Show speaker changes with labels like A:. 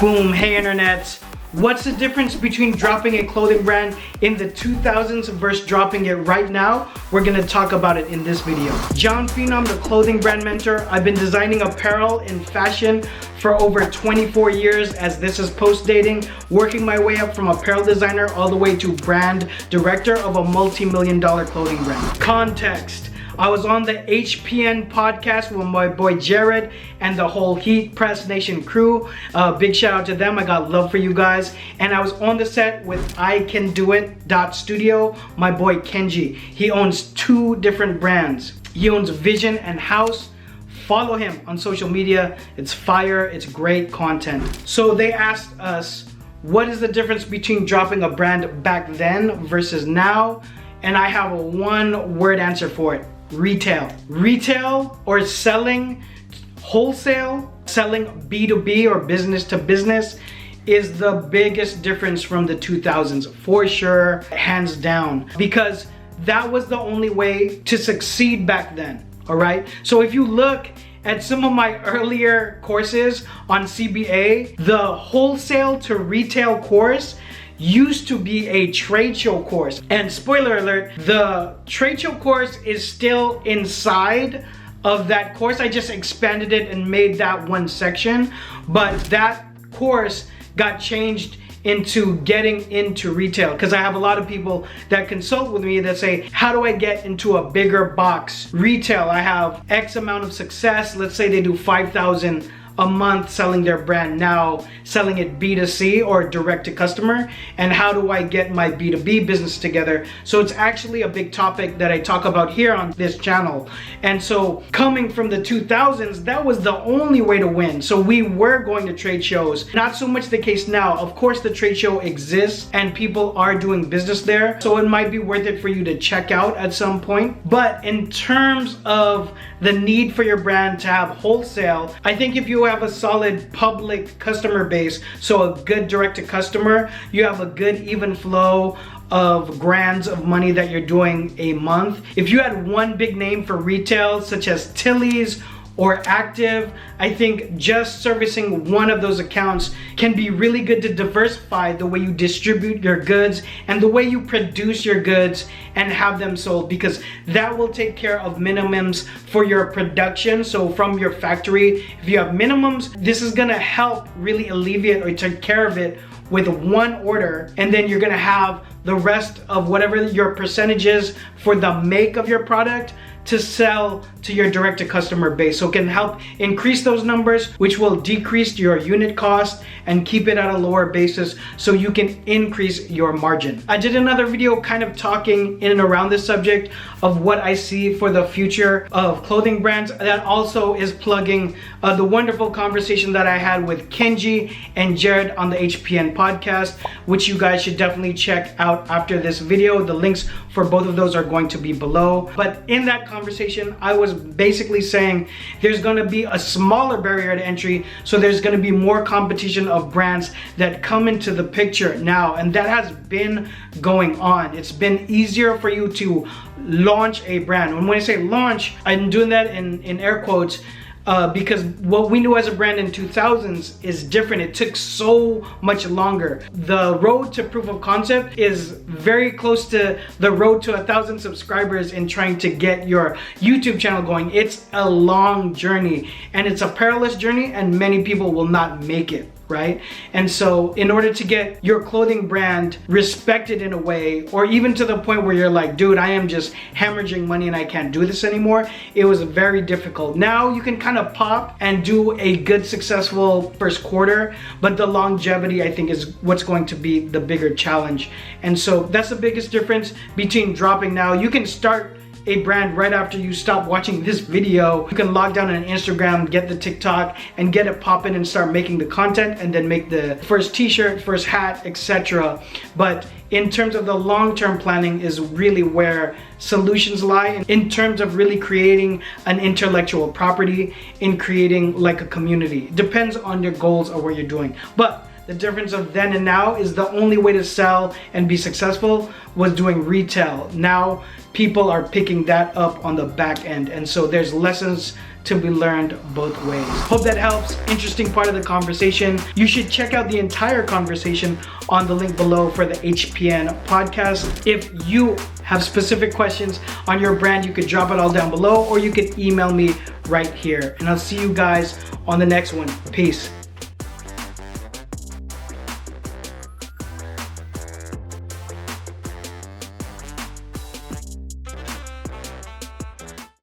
A: Boom, hey internet. What's the difference between dropping a clothing brand in the 2000s versus dropping it right now? We're gonna talk about it in this video. Jon Phenom, the clothing brand mentor. I've been designing apparel and fashion for over 24 years as this is post-dating, working my way up from apparel designer all the way to brand director of a multi-million-dollar clothing brand. Context. I was on the HPN podcast with my boy Jared and the whole HEATPRESSNATION crew. Big shout out to them. I got love for you guys. And I was on the set with IKENDOIT.STUDIO, my boy Kenji. He owns 2 different brands. He owns Vision and House. Follow him on social media. It's fire. It's great content. So they asked us, what is the difference between dropping a brand back then versus now? And I have a 1-word answer for it. Retail. Retail, or selling wholesale, selling B2B or business to business, is the biggest difference from the 2000s, for sure, hands down, because that was the only way to succeed back then. All right, so if you look at some of my earlier courses on CBA, the wholesale to retail course used to be a trade show course. And spoiler alert, the trade show course is still inside of that course. I just expanded it and made that one section, but that course got changed into getting into retail, because I have a lot of people that consult with me that say, how do I get into a bigger box retail? I have X amount of success. Let's say they do 5,000 a month selling their brand, now selling it B2C or direct to customer, and how do I get my B2B business together? So it's actually a big topic that I talk about here on this channel. And so coming from the 2000s, that was the only way to win. So we were going to trade shows. Not so much the case now. Of course the trade show exists and people are doing business there, so it might be worth it for you to check out at some point. But in terms of the need for your brand to have wholesale, I think if you have a solid public customer base, so a good direct to customer, you have a good even flow of grands of money that you're doing a month. If you had one big name for retail, such as Tilly's or Active, I think just servicing one of those accounts can be really good to diversify the way you distribute your goods and the way you produce your goods and have them sold, because that will take care of minimums for your production. So from your factory, if you have minimums, this is gonna help really alleviate or take care of it with one order, and then you're gonna have the rest of whatever your percentage is for the make of your product to sell to your direct to customer base. So it can help increase those numbers, which will decrease your unit cost and keep it at a lower basis so you can increase your margin. I did another video kind of talking in and around this subject of what I see for the future of clothing brands. That also is plugging the wonderful conversation that I had with Kenji and Jared on the HPN podcast, which you guys should definitely check out after this video. The links for both of those are going to be below. But in that conversation, I was basically saying there's gonna be a smaller barrier to entry, so there's gonna be more competition of brands that come into the picture now, and that has been going on. It's been easier for you to launch a brand. And when I say launch, I'm doing that in air quotes, because what we knew as a brand in 2000s is different. It took so much longer. The road to proof of concept is very close to the road to 1,000 subscribers in trying to get your YouTube channel going. It's a long journey, and it's a perilous journey, and many people will not make it, right? And so in order to get your clothing brand respected in a way, or even to the point where you're like, dude, I am just hemorrhaging money and I can't do this anymore, it was very difficult. Now you can kind of pop and do a good successful first quarter, but the longevity, I think, is what's going to be the bigger challenge. And so that's the biggest difference between dropping now. You can start a brand right after you stop watching this video. You can log down on Instagram, get the TikTok, and get it popping and start making the content, and then make the first t-shirt, first hat, etc. But in terms of the long-term planning is really where solutions lie, in terms of really creating an intellectual property, in creating like a community. It depends on your goals or what you're doing. But the difference of then and now is the only way to sell and be successful was doing retail. Now people are picking that up on the back end, and so there's lessons to be learned both ways. Hope that helps. Interesting part of the conversation. You should check out the entire conversation on the link below for the HPN podcast. If you have specific questions on your brand, you could drop it all down below, or you could email me right here. And I'll see you guys on the next one. Peace.